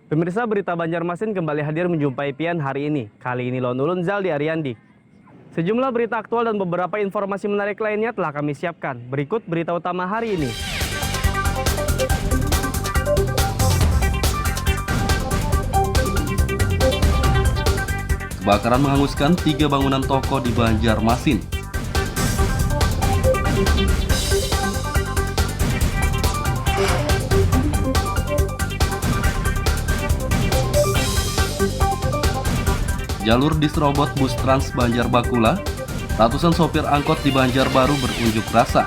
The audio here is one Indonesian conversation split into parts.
Pemirsa, berita Banjarmasin kembali hadir menjumpai Pian hari ini. Kali ini Lone Ulun Zaldi Ariandi. Sejumlah berita aktual dan beberapa informasi menarik lainnya telah kami siapkan. Berikut berita utama hari ini. Kebakaran menghanguskan 3 bangunan toko di Banjarmasin. Jalur diserobot bus Trans Banjar Bakula. Ratusan sopir angkot di Banjarbaru berunjuk rasa.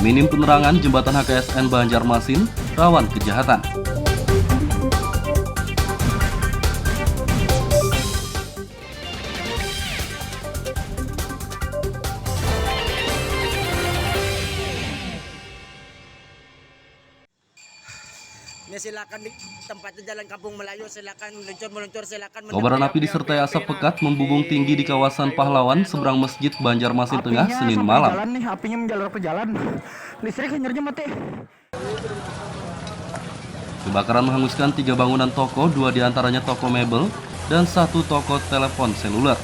Minim penerangan jembatan HKSN Banjarmasin rawan kejahatan. Ya silakan di tempatnya Jalan Kampung Melayu, silakan meluncur, silakan. Kobaran api disertai asap pekat membubung tinggi di kawasan Pahlawan seberang Masjid Banjarmasin Tengah Senin malam. Jalan nih, apinya menjalar ke jalan. Listrik hanyarnya mati. Kebakaran menghanguskan 3 bangunan toko, 2 diantaranya toko mebel dan 1 toko telepon seluler.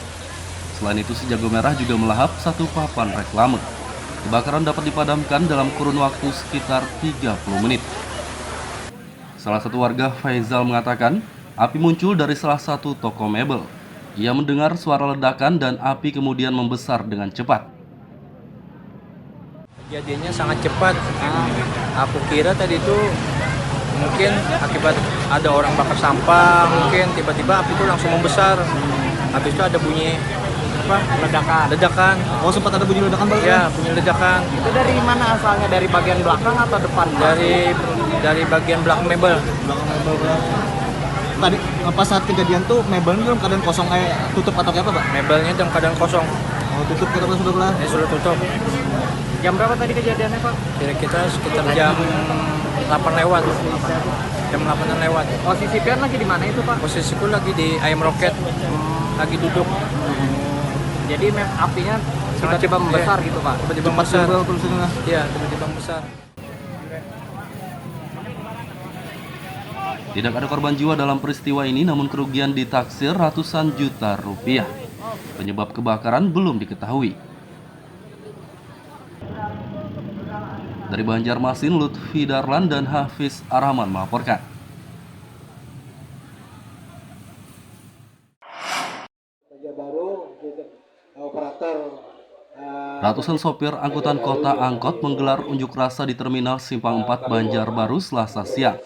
Selain itu, si jago merah juga melahap 1 papan reklame. Kebakaran dapat dipadamkan dalam kurun waktu sekitar 30 menit. Salah satu warga, Faizal, mengatakan api muncul dari salah satu toko mebel. Ia mendengar suara ledakan dan api kemudian membesar dengan cepat. Kejadiannya sangat cepat. Aku kira tadi itu mungkin akibat ada orang bakar sampah, mungkin tiba-tiba api itu langsung membesar. Habis itu ada bunyi ledakan. Oh, sempat ada bunyi ledakan, Bang? Ya, bunyi ledakan. Itu dari mana asalnya? Dari bagian belakang atau depan? Dari bagian belakang mebel. Belakang mebel. Tadi pas saat kejadian tuh mebelnya dalam keadaan kosong, tutup atau kayak apa, Pak? Mebelnya dalam keadaan kosong. Oh, tutup kita sudah belah. Ya, sudah tutup. Jam berapa tadi kejadiannya, Pak? Kira-kira sekitar jam 8 lewat. Jam 8 lewat. Posisi Pian lagi di mana itu, Pak? Posisiku lagi di Ayam Roket. Lagi duduk. Jadi apinya tiba-tiba membesar gitu, Pak? Tiba-tiba membesar. Juga, Iya, tiba-tiba membesar. Tidak ada korban jiwa dalam peristiwa ini, namun kerugian ditaksir ratusan juta rupiah. Penyebab kebakaran belum diketahui. Dari Banjarmasin, Lutfi Darlan dan Hafiz Arhaman melaporkan. Ratusan sopir angkutan kota angkot menggelar unjuk rasa di Terminal Simpang 4 Banjarbaru Selasa siang.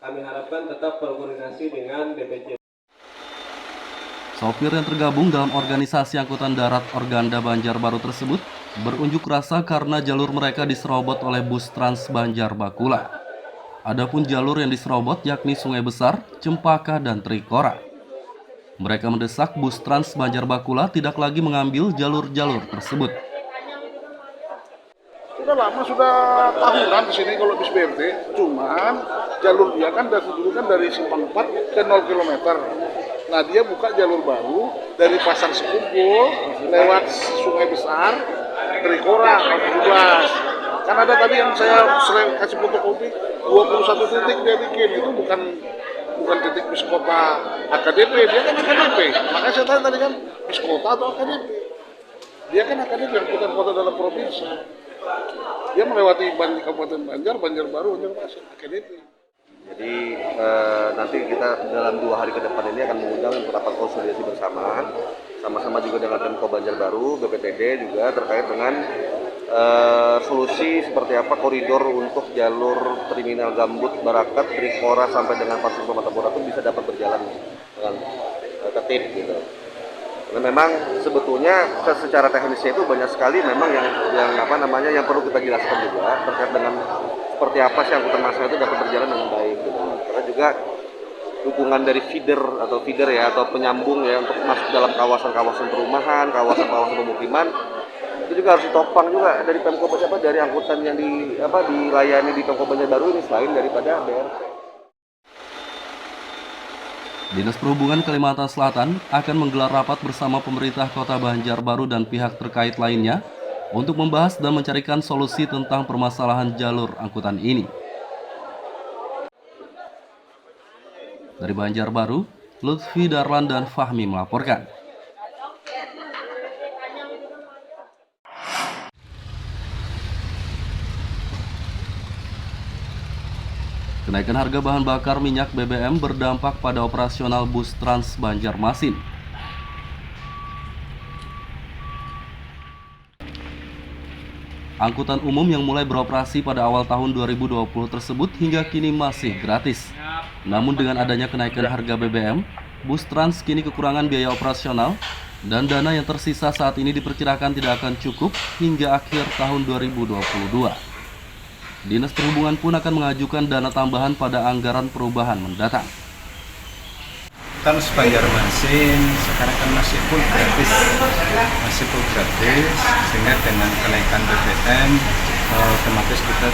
Kami harapkan tetap berkoordinasi dengan DPJ. Sopir yang tergabung dalam organisasi angkutan darat Organda Banjarbaru tersebut berunjuk rasa karena jalur mereka diserobot oleh bus Trans Banjar Bakula. Adapun jalur yang diserobot yakni Sungai Besar, Cempaka, dan Trikora. Mereka mendesak bus Trans Banjar Bakula tidak lagi mengambil jalur-jalur tersebut. Sudah lama, sudah tahunan di sini kalau bis BRT, cuman jalur dia kan dulu kan dari Simpang 4 ke 0 km. Nah, dia buka jalur baru dari Pasar Sekumpul lewat Sungai Besar, Trikora, 17. Kan ada tadi yang saya kasih fotokopi 21 titik dia bikin, itu bukan titik bis kota AKDP, dia kan AKDP. Makanya saya tanya tadi kan bis kota atau AKDP. Dia kan AKDP, angkutan kota dalam provinsi. Dia melewati Kabupaten Banjar, Banjarbaru, Banjarmasin, AKDP. Jadi nanti kita dalam 2 hari ke depan ini akan mengundang rapat konsolidasi bersama, sama-sama juga dengan Pemko Banjarbaru, BPTD juga terkait dengan solusi seperti apa koridor untuk jalur Terminal Gambut, Barakat, Trikora sampai dengan Pasir Pematapura itu bisa dapat berjalan dengan tertib gitu. Karena memang sebetulnya secara teknisnya itu banyak sekali memang yang perlu kita jelaskan juga terkait dengan seperti apa sih angkutan massal itu dapat berjalan dengan baik gitu. Karena juga dukungan dari feeder ya atau penyambung ya untuk masuk dalam kawasan-kawasan perumahan, kawasan-kawasan pemukiman itu juga harus ditopang juga dari Pemko dari angkutan yang dilayani di Pemko Banjarbaru ini selain daripada BRT. Dinas Perhubungan Kalimantan Selatan akan menggelar rapat bersama pemerintah Kota Banjarbaru dan pihak terkait lainnya untuk membahas dan mencarikan solusi tentang permasalahan jalur angkutan ini. Dari Banjarbaru, Lutfi Darlan dan Fahmi melaporkan. Kenaikan harga bahan bakar minyak BBM berdampak pada operasional bus Trans Banjarmasin. Angkutan umum yang mulai beroperasi pada awal tahun 2020 tersebut hingga kini masih gratis. Namun dengan adanya kenaikan harga BBM, bus Trans kini kekurangan biaya operasional dan dana yang tersisa saat ini diperkirakan tidak akan cukup hingga akhir tahun 2022. Dinas Perhubungan pun akan mengajukan dana tambahan pada anggaran perubahan mendatang. Trans Banjarmasin sekarang kan masih full gratis, sehingga dengan kenaikan BBM otomatis kita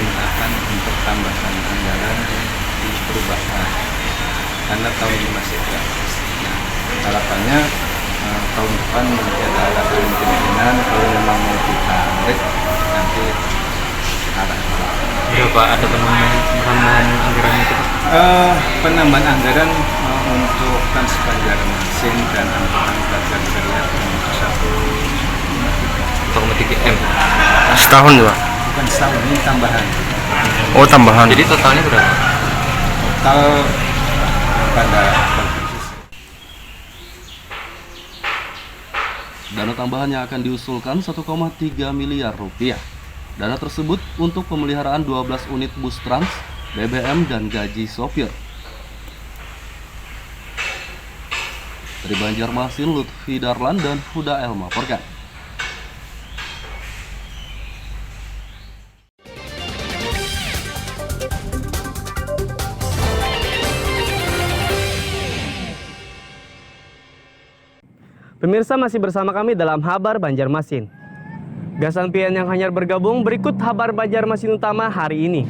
dimintakan untuk tambahan anggaran di perubahan karena tahun ini masih gratis. Nah, harapannya tahun depan nanti ada kemungkinan kalau memang mau ditarik nanti Ya Pak, ada penambahan anggaran itu Pak? Penambahan anggaran untuk Trans Banjarmasin dan angkutan pelajar karya 1,3 M. Setahun Pak? bukan setahun, ini tambahan. Oh tambahan. Jadi totalnya berapa? Total pada Dana tambahan yang akan diusulkan 1,3 miliar rupiah. Dana tersebut untuk pemeliharaan 12 unit bus Trans, BBM, dan gaji sopir. Dari Banjarmasin, Lutfi Darlan dan Huda El melaporkan. Pemirsa masih bersama kami dalam Habar Banjarmasin. Gasan pian yang hanyar bergabung, berikut Habar Banjarmasin utama hari ini.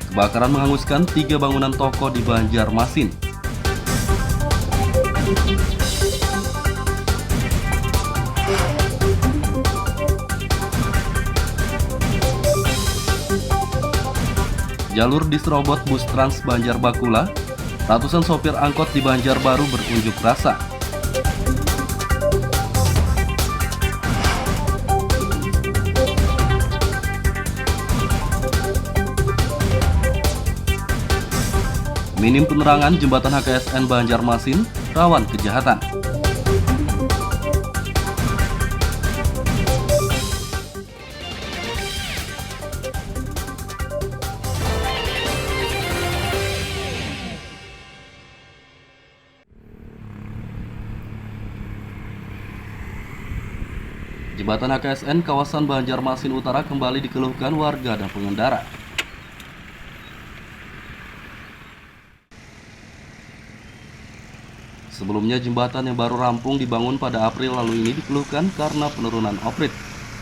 Kebakaran menghanguskan 3 bangunan toko di Banjarmasin. Jalur diserobot bus Trans Banjarbakula, ratusan sopir angkot di Banjarbaru berunjuk rasa. Minim penerangan jembatan HKSN Banjarmasin rawan kejahatan. Jembatan HKSN kawasan Banjarmasin Utara kembali dikeluhkan warga dan pengendara. Sebelumnya jembatan yang baru rampung dibangun pada April lalu ini dikeluhkan karena penurunan oprit.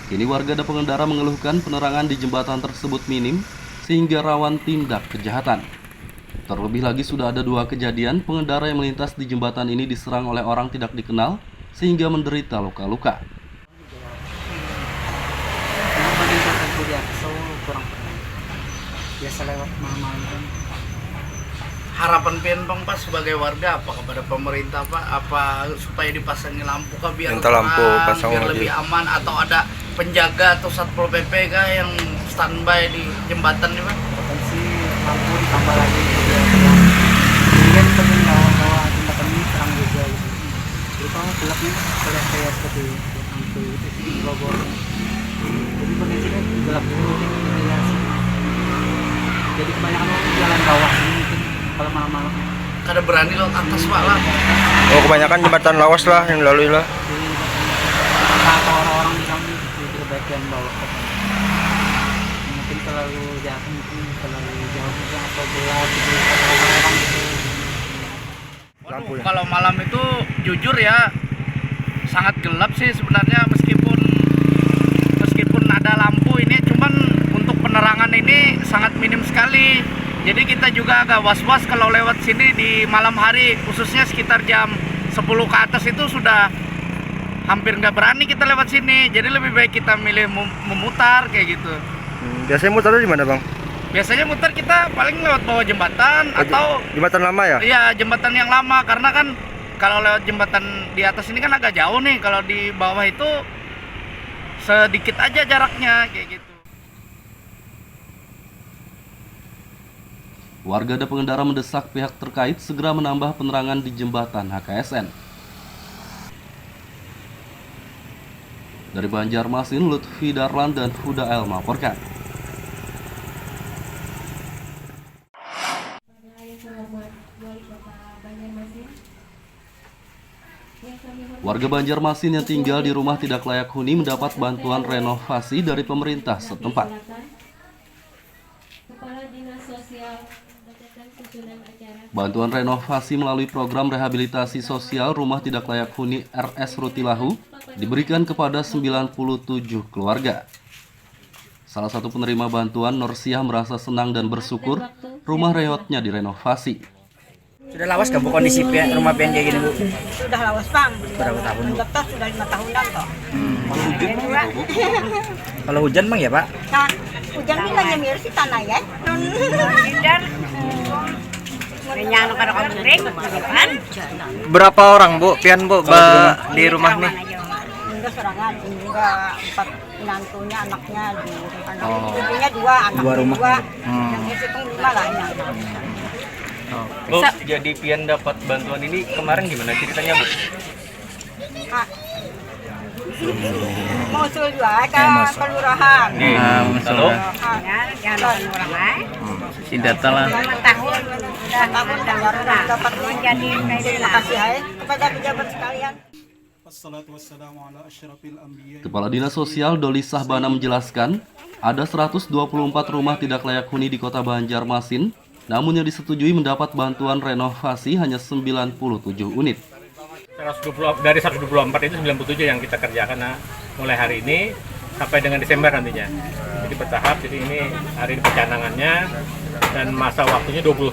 Kini warga dan pengendara mengeluhkan penerangan di jembatan tersebut minim sehingga rawan tindak kejahatan. Terlebih lagi sudah ada 2 kejadian pengendara yang melintas di jembatan ini diserang oleh orang tidak dikenal sehingga menderita luka-luka. Biasa lewat malam-malam. Harapan Pienpong Pak sebagai warga apa kepada pemerintah Pak, apa supaya dipasangi lampu kah biar minta lampu pasang biar lagi. lebih aman, atau ada penjaga atau satpol PP kah yang standby di jembatan nih Pak? Potensi lampu ditambah lagi juga. Kemudian pengen bawa jembatan ini terang juga gitu. Terutama gelapnya kayak seperti lampu itu logo. Jadi potensinya gelap dulu ya sih. Jadi kebanyakan orang jalan bawah sini mungkin kalau malam-malam. Kada berani lewat atas Pak lah. Oh kebanyakan jembatan lawas lah yang lalui lah. Kata orang-orang bilang itu bagian bawah. Mungkin terlalu jauh, mungkin terlalu jauh juga atau gelap gitu. Orang gitu. Waduh, kalau malam itu jujur ya sangat gelap sih sebenarnya, meskipun ada lampu cuman untuk penerangan ini sangat minim sekali. Jadi kita juga agak was-was kalau lewat sini di malam hari, khususnya sekitar jam 10 ke atas itu sudah hampir nggak berani kita lewat sini. Jadi lebih baik kita milih memutar kayak gitu. Biasanya muternya di mana, Bang? Biasanya muter kita paling lewat bawah jembatan atau jembatan lama ya? Iya, jembatan yang lama, karena kan kalau lewat jembatan di atas ini kan agak jauh nih, kalau di bawah itu sedikit aja jaraknya kayak gitu. Warga dan pengendara mendesak pihak terkait segera menambah penerangan di jembatan HKSN. Dari Banjarmasin, Lutfi Darlan dan Huda El melaporkan. Warga Banjarmasin yang tinggal di rumah tidak layak huni mendapat bantuan renovasi dari pemerintah setempat. Bantuan renovasi melalui program rehabilitasi sosial rumah tidak layak huni RS Rutilahu diberikan kepada 97 keluarga. Salah satu penerima bantuan, Norsiah, merasa senang dan bersyukur rumah reotnya direnovasi. Sudah lawas ke Bu kondisi rumah pian kayak gini, Bu? Sudah lawas, Bang. Berapa tahun, Bu? Daftar sudah 5 tahunan toh. Kalau hujan, Bang, ya, Pak? Nah, hujan ini lagi mirip si tanah ya. Berapa orang, Bu? Pian, Bu, di rumah nih? Enggak serangan, juga 4 menantunya, anaknya, ibunya 2, anaknya 2. Yang hitung 5 lah ya. Bu, jadi pian dapat bantuan ini kemarin gimana ceritanya, Bu? Musul juga ke kelurahan. Halo? Si data lah. 5 tahun baru dapat menjadi. Terima kasih kepada pejabat sekalian. Kepala Dinas Sosial Doli Sahbana menjelaskan, ada 124 rumah tidak layak huni di Kota Banjarmasin, namun yang disetujui mendapat bantuan renovasi hanya 97 unit. Dari 124 itu 97 yang kita kerjakan mulai hari ini sampai dengan Desember nantinya. Jadi bertahap, jadi ini hari ini pencanangannya dan masa waktunya 20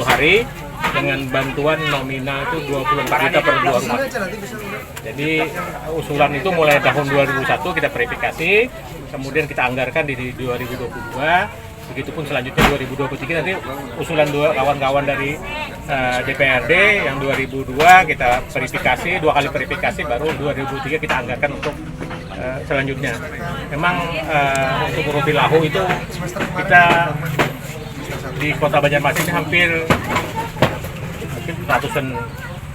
hari dengan bantuan nominal itu 24 juta per 2 rumah. Jadi usulan itu mulai tahun 2001 kita verifikasi, kemudian kita anggarkan di 2022. Begitupun selanjutnya 2023 nanti usulan kawan-kawan dari DPRD yang 2002 kita verifikasi, 2 kali verifikasi, baru 2003 kita anggarkan untuk selanjutnya. Memang untuk Rutilahu itu kita di Kota Banjarmasin ini hampir ratusan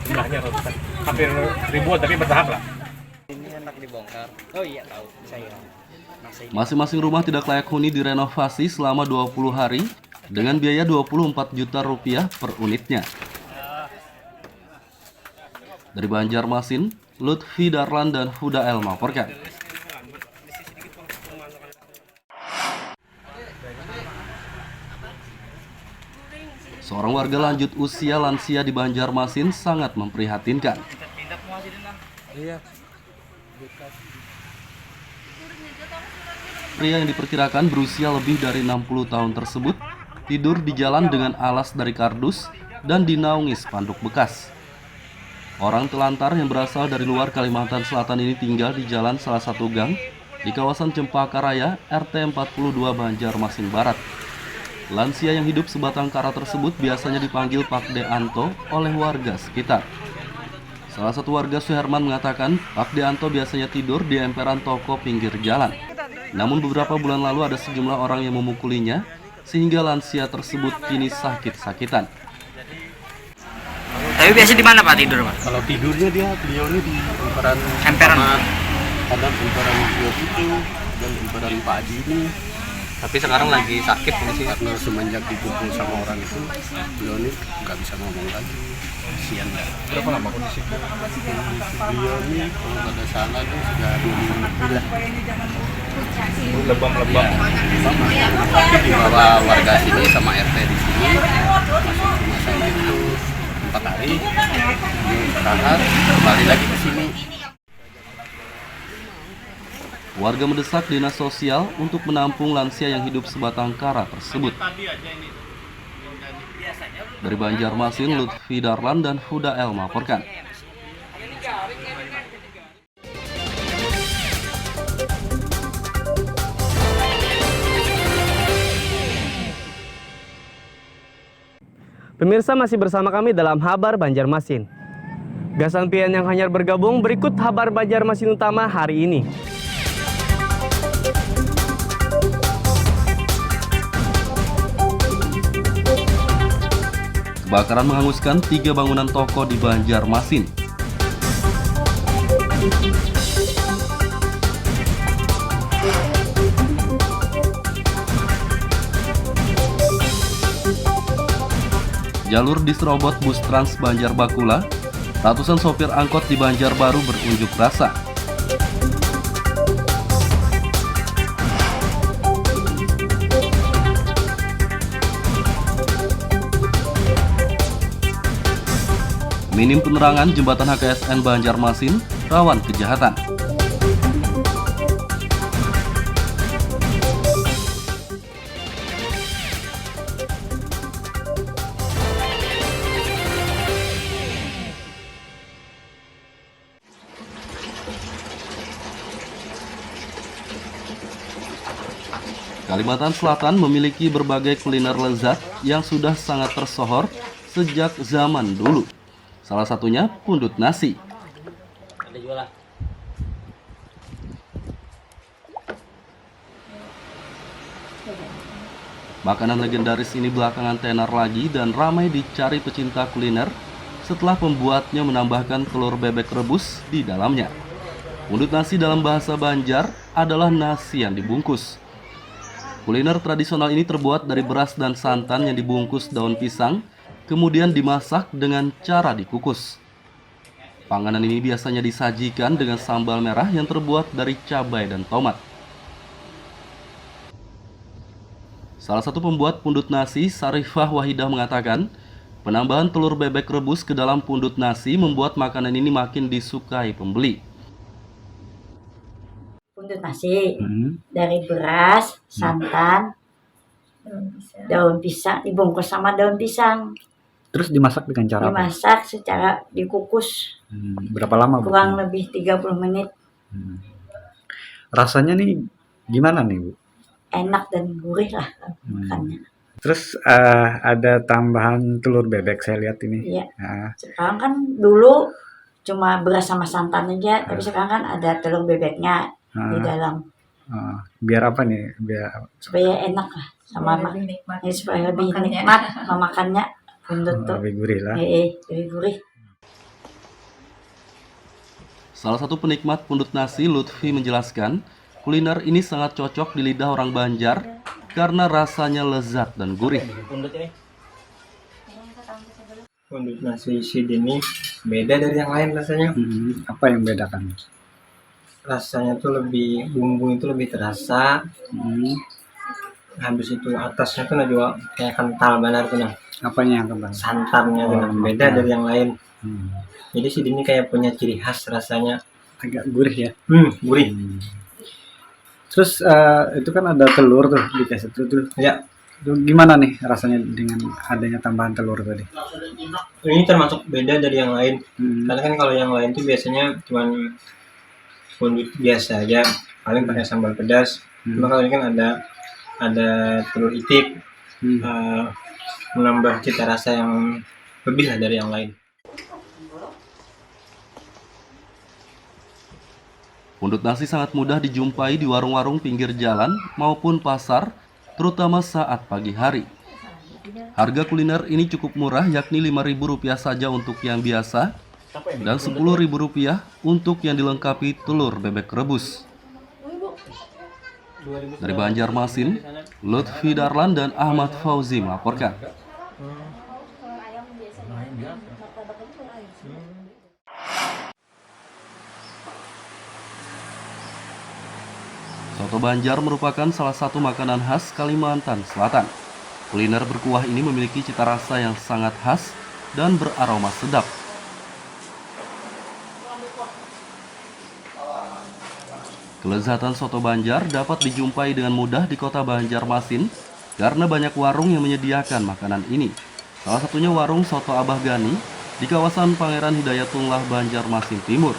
jumlahnya, hampir ribuan, tapi bertahap lah. Ini enak dibongkar. Oh iya, tahu saya. Masing-masing rumah tidak layak huni direnovasi selama 20 hari dengan biaya 24 juta rupiah per unitnya. Dari Banjarmasin, Lutfi Darlan dan Huda El melaporkan. Seorang warga lanjut usia lansia di Banjarmasin sangat memprihatinkan. Pria yang diperkirakan berusia lebih dari 60 tahun tersebut tidur di jalan dengan alas dari kardus dan dinaungi spanduk bekas. Orang telantar yang berasal dari luar Kalimantan Selatan ini tinggal di jalan salah satu gang di kawasan Cempaka Raya, RT 42 Banjarmasin Barat. Lansia yang hidup sebatang kara tersebut biasanya dipanggil Pak De Anto oleh warga sekitar. Salah satu warga, Suherman, mengatakan Pak De Anto biasanya tidur di emperan toko pinggir jalan. Namun beberapa bulan lalu ada sejumlah orang yang memukulinya sehingga lansia tersebut kini sakit-sakitan. Tapi biasa di mana, Pak, tidur, Pak? Kalau tidurnya beliau ini di emperan kadang emperan itu dan emperan Pak Adi ini. Tapi sekarang lagi sakit sih karena semenjak dipukul sama orang itu beliau ini nggak bisa ngomong lagi. Kasihan. Berapa lama kondisi beliau ini kalau nggak ada salah itu sudah 2 minggu lebih lah. Lebam-lebam. Tapi dibawa warga sini sama RT di sini masuk rumah sakit itu 4 hari, istirahat, kembali lagi ke sini. Warga mendesak dinas sosial untuk menampung lansia yang hidup sebatang kara tersebut. Dari Banjarmasin, Lutfi Darlan dan Huda El melaporkan. Pemirsa masih bersama kami dalam Habar Banjarmasin. Gasan pian yang hanyar bergabung, berikut Habar Banjarmasin utama hari ini. Kebakaran menghanguskan 3 bangunan toko di Banjarmasin. Jalur diserobot bus Trans Banjar Bakula, ratusan sopir angkot di Banjarbaru berunjuk rasa. Minim penerangan jembatan HKSN Banjarmasin rawan kejahatan. Kalimantan Selatan memiliki berbagai kuliner lezat yang sudah sangat tersohor sejak zaman dulu. Salah satunya pundut nasi. Makanan legendaris ini belakangan tenar lagi dan ramai dicari pecinta kuliner setelah pembuatnya menambahkan telur bebek rebus di dalamnya. Pundut nasi dalam bahasa Banjar adalah nasi yang dibungkus. Kuliner tradisional ini terbuat dari beras dan santan yang dibungkus daun pisang, kemudian dimasak dengan cara dikukus. Panganan ini biasanya disajikan dengan sambal merah yang terbuat dari cabai dan tomat. Salah satu pembuat pundut nasi, Sarifah Wahidah mengatakan, penambahan telur bebek rebus ke dalam pundut nasi membuat makanan ini makin disukai pembeli. Pundut nasi dari beras, santan, daun pisang, dibungkus sama daun pisang. Terus dimasak dengan cara apa? Dimasak secara dikukus. Berapa lama, Bu? Kurang lebih 30 menit. Rasanya nih gimana nih, Bu? Enak dan gurih lah makannya. Terus ada tambahan telur bebek saya lihat ini. Iya. Sekarang kan dulu cuma beras sama santan aja, tapi sekarang kan ada telur bebeknya di dalam. Biar apa nih? Supaya enak lah sama supaya lebih nikmat memakannya. Lebih gurih lah. Lebih gurih. Salah satu penikmat pundut nasi, Lutfi, menjelaskan kuliner ini sangat cocok di lidah orang Banjar karena rasanya lezat dan gurih. Pundut nasi Sidini beda dari yang lain rasanya. Apa yang bedakan? Rasanya tuh lebih, bumbu itu lebih terasa. Habis itu atasnya tuh juga kayak kental benar tuh. Apanya yang kental? Santannya tuh beda dari yang lain. Jadi Sidini kayak punya ciri khas rasanya. Agak gurih ya? Gurih. Terus itu kan ada telur tuh dikasih telur. Ya. Itu gimana nih rasanya dengan adanya tambahan telur tadi? Ini termasuk beda dari yang lain. Karena kan kalau yang lain tuh biasanya cuman pundut biasa aja, paling pakai sambal pedas. Cuma kalau ini kan ada telur itik, menambah cita rasa yang lebih lah dari yang lain. Pundut nasi sangat mudah dijumpai di warung-warung pinggir jalan maupun pasar, terutama saat pagi hari. Harga kuliner ini cukup murah, yakni Rp5.000 saja untuk yang biasa dan Rp10.000 untuk yang dilengkapi telur bebek rebus. Dari Banjarmasin, Lutfi Darlan dan Ahmad Fauzi melaporkan. Soto Banjar merupakan salah satu makanan khas Kalimantan Selatan. Kuliner berkuah ini memiliki cita rasa yang sangat khas dan beraroma sedap. Kelezatan soto Banjar dapat dijumpai dengan mudah di kota Banjarmasin karena banyak warung yang menyediakan makanan ini. Salah satunya warung Soto Abah Gani di kawasan Pangeran Hidayatullah, Banjarmasin Timur.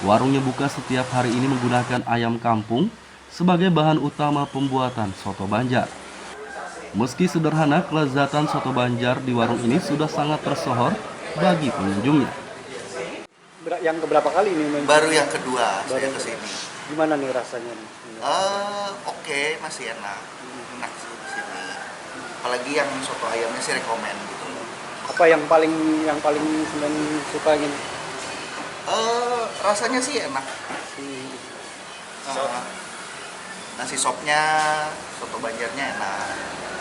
Warungnya buka setiap hari ini menggunakan ayam kampung sebagai bahan utama pembuatan soto Banjar. Meski sederhana, kelezatan soto Banjar di warung ini sudah sangat tersohor bagi pengunjungnya. Yang keberapa kali ini? Baru yang kedua saya kesini. Gimana nih rasanya? Oke, masih enak. Enak sih di sini. Apalagi yang soto ayamnya sih rekomen gitu. Apa yang paling sebenarnya suka gini? Rasanya sih enak. Nasi sopnya, soto Banjarnya enak.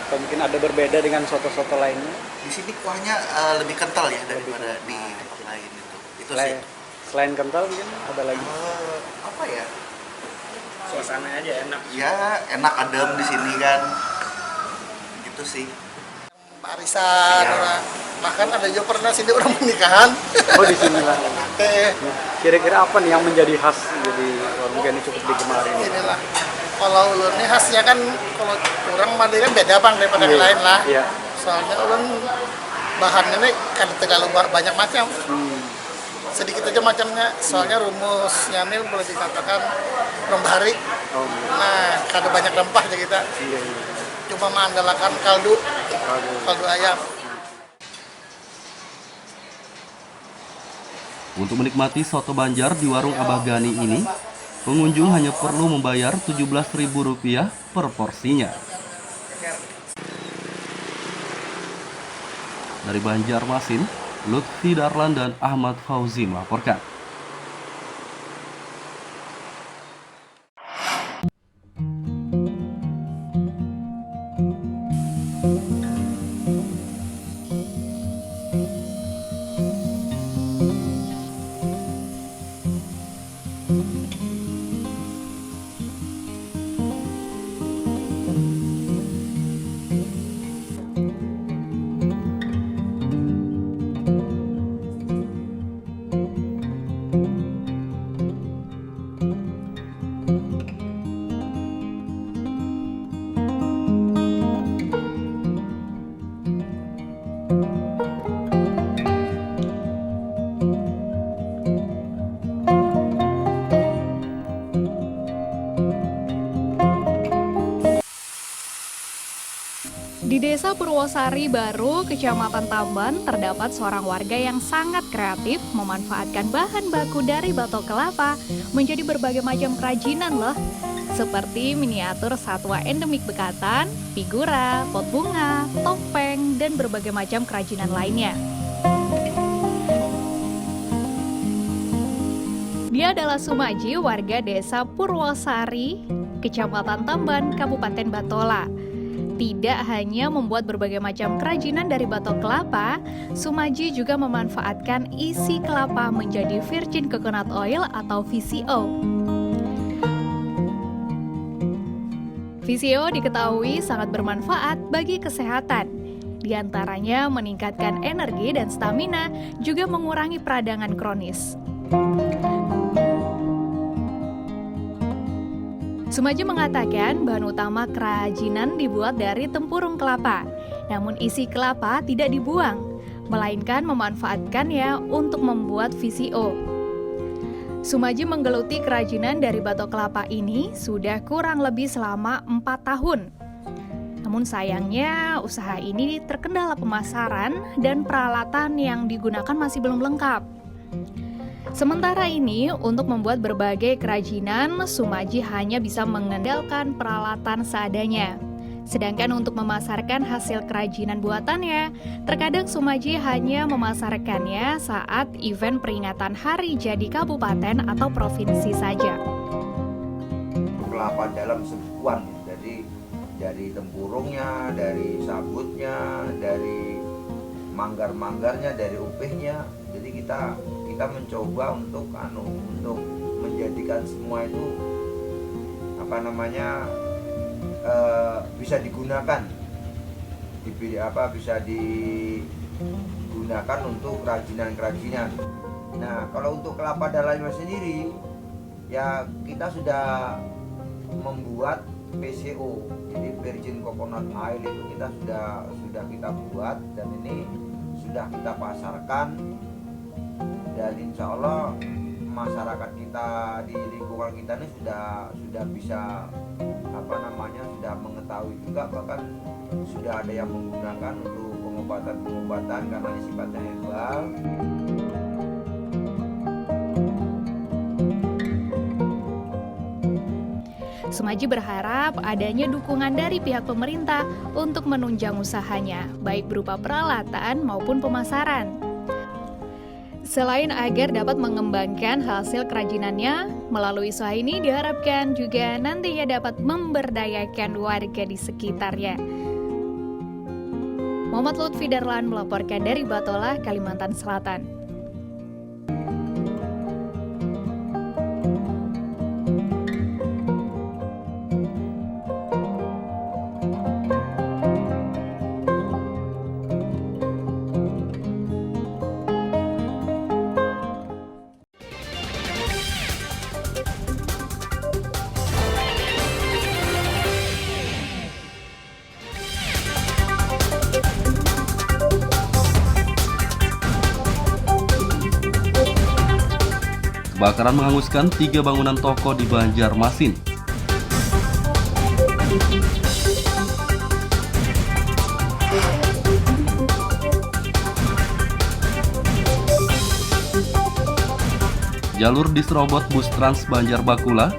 Atau mungkin ada berbeda dengan soto-soto lainnya? Di sini kuahnya lebih kental ya daripada di tempat lain itu. Itu sih. Selain kental mungkin ada lagi? Apa ya? Suasananya aja enak. Ya enak, adem di sini kan. Gitu sih. Arisan orang makan, ada juga pernah sini orang pernikahan. Oh, di sini lah. Kira-kira apa nih yang menjadi khas jadi warung ini cukup digemari? Inilah. Kalau ulun ini khasnya kan kalau orang mandi kan beda bang daripada yang lain lah. Iya. Soalnya ulun bahannya ini kan terlalu banyak macam. Sedikit aja macamnya, soalnya rumusnya ini boleh dikatakan rembari. Nah, kada banyak rempah aja kita. Cuma mengandalkan kaldu ayam. Untuk menikmati soto Banjar di warung Abah Gani ini, pengunjung hanya perlu membayar Rp17.000 per porsinya. Dari Banjarmasin, Lutfi Darlan dan Ahmad Fauzi melaporkan. Di Desa Purwosari Baru, Kecamatan Tamban, terdapat seorang warga yang sangat kreatif memanfaatkan bahan baku dari batok kelapa menjadi berbagai macam kerajinan loh. Seperti miniatur satwa endemik Bekatan, figura, pot bunga, topeng, dan berbagai macam kerajinan lainnya. Dia adalah Sumaji, warga Desa Purwosari, Kecamatan Tamban, Kabupaten Batola. Tidak hanya membuat berbagai macam kerajinan dari batok kelapa, Sumaji juga memanfaatkan isi kelapa menjadi virgin coconut oil atau VCO. VCO diketahui sangat bermanfaat bagi kesehatan. Di antaranya meningkatkan energi dan stamina, juga mengurangi peradangan kronis. Sumaji mengatakan bahan utama kerajinan dibuat dari tempurung kelapa, namun isi kelapa tidak dibuang, melainkan memanfaatkannya untuk membuat VCO. Sumaji menggeluti kerajinan dari batok kelapa ini sudah kurang lebih selama 4 tahun. Namun sayangnya usaha ini terkendala pemasaran dan peralatan yang digunakan masih belum lengkap. Sementara ini, untuk membuat berbagai kerajinan, Sumaji hanya bisa mengandalkan peralatan seadanya. Sedangkan untuk memasarkan hasil kerajinan buatannya, terkadang Sumaji hanya memasarkannya saat event peringatan hari jadi kabupaten atau provinsi saja. Kelapa dalam sebuah, jadi dari tempurungnya, dari sabutnya, dari manggar-manggarnya, dari upihnya. Jadi kita mencoba untuk menjadikan semua itu bisa digunakan, bisa digunakan untuk kerajinan-kerajinan. Nah, kalau untuk kelapa dalamnya sendiri ya kita sudah membuat PCO, jadi Virgin Coconut Oil itu kita sudah kita buat dan ini sudah kita pasarkan, dan insya Allah masyarakat kita di lingkungan kita ini sudah bisa sudah mengetahui juga, bahkan sudah ada yang menggunakan untuk pengobatan karena ini sifatnya herbal. Sumaji berharap adanya dukungan dari pihak pemerintah untuk menunjang usahanya, baik berupa peralatan maupun pemasaran. Selain agar dapat mengembangkan hasil kerajinannya, melalui usaha ini diharapkan juga nantinya dapat memberdayakan warga di sekitarnya. Muhammad Lutfi Darlan melaporkan dari Batola, Kalimantan Selatan. Kebakaran menghanguskan 3 bangunan toko di Banjarmasin. Jalur diserobot bus Trans Banjar Bakula,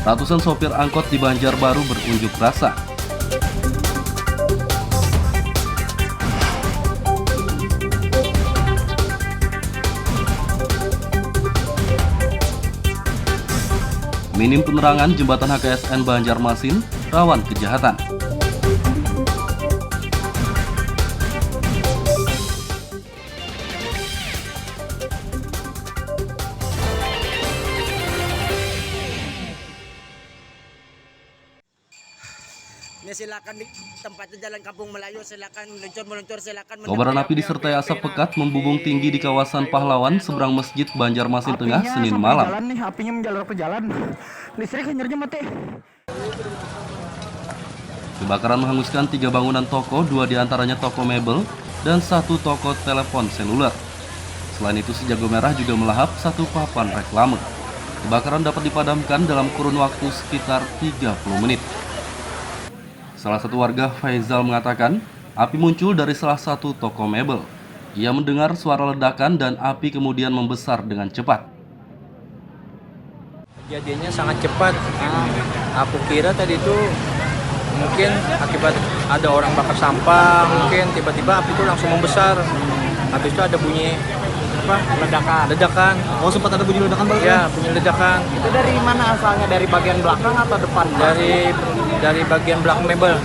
ratusan sopir angkot di Banjarbaru berunjuk rasa. Minim penerangan jembatan HKSN Banjarmasin rawan kejahatan. Ini silakan di tempatnya Jalan Kampung Melayu, silakan meluncur, silakan. Kobaran api disertai asap pekat membubung tinggi di kawasan Pahlawan seberang Masjid Banjarmasin Tengah Senin malam. Jalan nih, apinya menjalar ke jalan. Listrik hanyarnya mati. Kebakaran menghanguskan 3 bangunan toko, 2 diantaranya toko mebel dan 1 toko telepon seluler. Selain itu, si jago merah juga melahap 1 papan reklame. Kebakaran dapat dipadamkan dalam kurun waktu sekitar 30 menit. Salah satu warga, Faizal, mengatakan api muncul dari salah satu toko mebel. Ia mendengar suara ledakan dan api kemudian membesar dengan cepat. Kejadiannya sangat cepat. Aku kira tadi itu mungkin akibat ada orang bakar sampah, mungkin tiba-tiba api itu langsung membesar. Habis itu ada bunyi ledakan. Oh, sempat ada bunyi ledakan, Bang? Ya, bunyi ledakan. Itu dari mana asalnya? Dari bagian belakang atau depan? Dari bagian belakang mebel.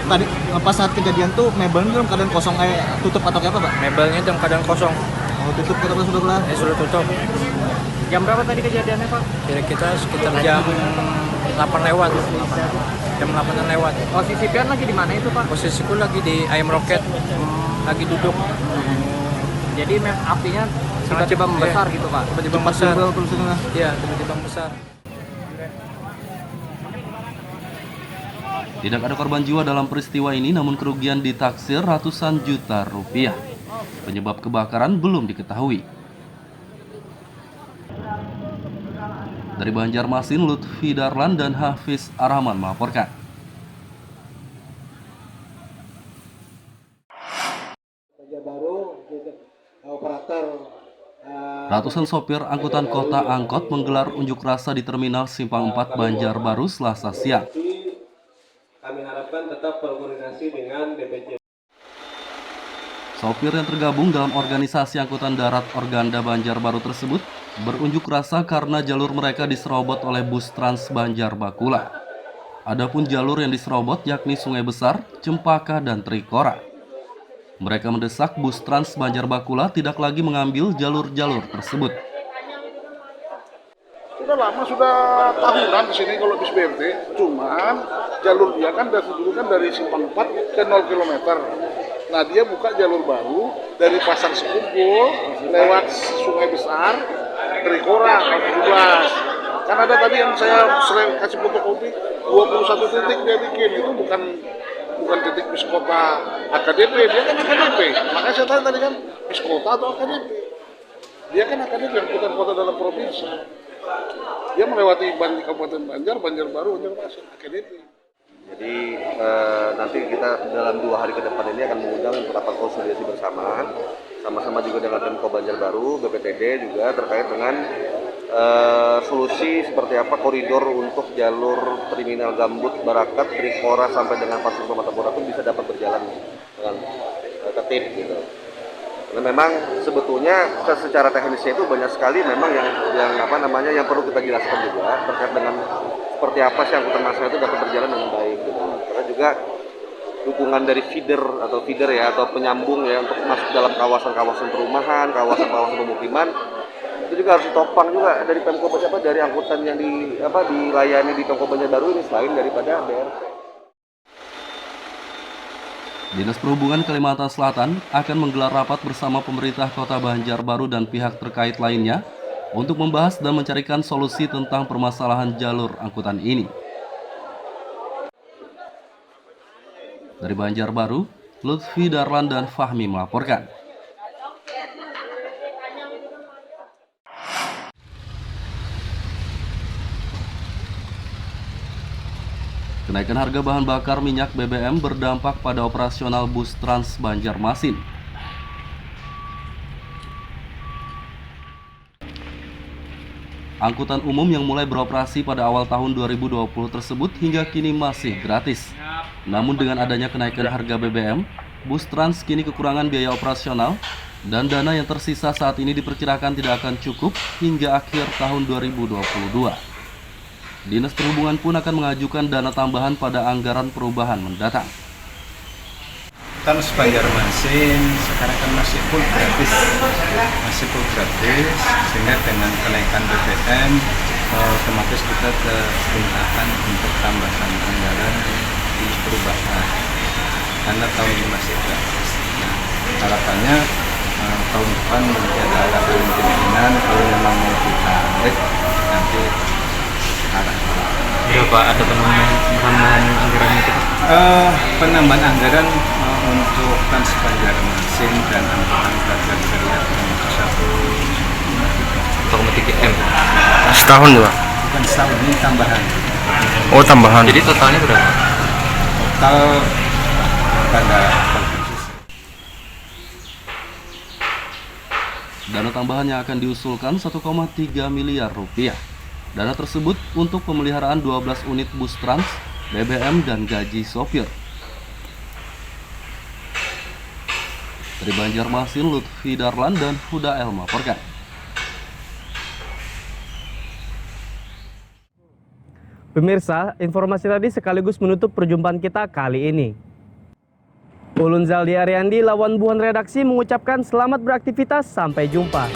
Tadi pas saat kejadian tuh mebelnya dalam keadaan kosong, tutup atau kayak apa, Pak? Mebelnya dalam keadaan kosong. Oh, tutup kita sudah kelar? Sudah tutup. Jam berapa tadi kejadiannya, Pak? Kira-kira sekitar jam 8 lewat. Jam 8 lewat. Posisi Pian lagi di mana itu, Pak? Posisiku lagi di Ayam Roket. Lagi duduk. Jadi apinya tiba-tiba membesar gitu, Pak? Tiba-tiba membesar. Iya, tiba-tiba membesar. Tidak ada korban jiwa dalam peristiwa ini, namun kerugian ditaksir ratusan juta rupiah. Penyebab kebakaran belum diketahui. Dari Banjarmasin, Lutfi Darlan dan Hafiz Arahman melaporkan. Ratusan sopir angkutan kota angkot menggelar unjuk rasa di Terminal Simpang 4 Banjarbaru Selasa siang. Kami harapkan tetap berkoordinasi dengan DPJ. Sopir yang tergabung dalam organisasi angkutan darat Organda Banjarbaru tersebut berunjuk rasa karena jalur mereka diserobot oleh bus Trans Banjar Bakula. Adapun jalur yang diserobot yakni Sungai Besar, Cempaka, dan Trikora. Mereka mendesak bus Trans Banjar Bakula tidak lagi mengambil jalur-jalur tersebut. Sudah lama, sudah tahunan di sini kalau bis BRT, cuman jalur dia kan dulu kan dari Simpang 4 ke 0 km. Nah, dia buka jalur baru dari Pasar Sekumpul lewat Sungai Besar Trikora 17. Kan ada tadi yang saya kasih fotokopi 21 titik dia bikin, itu bukan titik bis kota AKDP, dia kan AKDP. Makanya saya tanya tadi kan bis kota atau AKDP. Dia kan AKDP, angkutan kota dalam provinsi. Dia melewati Kabupaten Banjar, Banjarbaru, Banjarmasin, AKDP. Jadi nanti kita dalam 2 hari ke depan ini akan mengundang rapat konsolidasi bersama, sama-sama juga dengan Pemko Banjarbaru, BPTD juga terkait dengan solusi seperti apa koridor untuk jalur terminal Gambut, Barakat, Trikora sampai dengan Pasir Pematapura itu bisa dapat berjalan dengan tertib gitu. Karena memang sebetulnya secara teknisnya itu banyak sekali memang yang perlu kita jelaskan juga terkait dengan seperti apa sih angkutan massal itu dapat berjalan dengan baik gitu. Karena juga dukungan dari feeder atau penyambung ya untuk masuk dalam kawasan-kawasan perumahan, kawasan-kawasan pemukiman itu juga harus ditopang juga dari Pemko dari angkutan yang dilayani di Pemko Banjarbaru ini selain daripada BRT. Dinas Perhubungan Kalimantan Selatan akan menggelar rapat bersama pemerintah Kota Banjarbaru dan pihak terkait lainnya untuk membahas dan mencarikan solusi tentang permasalahan jalur angkutan ini. Dari Banjarbaru, Lutfi Darlan dan Fahmi melaporkan. Kenaikan harga bahan bakar minyak BBM berdampak pada operasional bus Trans Banjarmasin. Angkutan umum yang mulai beroperasi pada awal tahun 2020 tersebut hingga kini masih gratis. Namun dengan adanya kenaikan harga BBM, bus Trans kini kekurangan biaya operasional dan dana yang tersisa saat ini diperkirakan tidak akan cukup hingga akhir tahun 2022. Dinas Perhubungan pun akan mengajukan dana tambahan pada anggaran perubahan mendatang. Trans Banjarmasin sekarang kan masih full gratis, sehingga dengan kenaikan BBM otomatis kita dimintakan untuk tambahan anggaran di perubahan karena tahun ini masih gratis. Nah, harapannya tahun depan nanti ada kemungkinan kalau memang mau ditarik nanti berapa ada penambahan anggaran itu? Penambahan anggaran untuk Trans Banjarmasin dan angkutan pelajar Seriat untuk 1,3 M setahun juga? Bukan setahun, ini tambahan. Oh, tambahan. Jadi totalnya berapa? Total pada Dana tambahan yang akan diusulkan 1,3 miliar rupiah. Dana tersebut untuk pemeliharaan 12 unit bus Trans, BBM, dan gaji sopir. Dari Banjarmasin, Lutfi Darlan dan Huda El melaporkan. Pemirsa, informasi tadi sekaligus menutup perjumpaan kita kali ini. Ulun Zaldi Ariandi, lawan buhan redaksi mengucapkan selamat beraktivitas, sampai jumpa.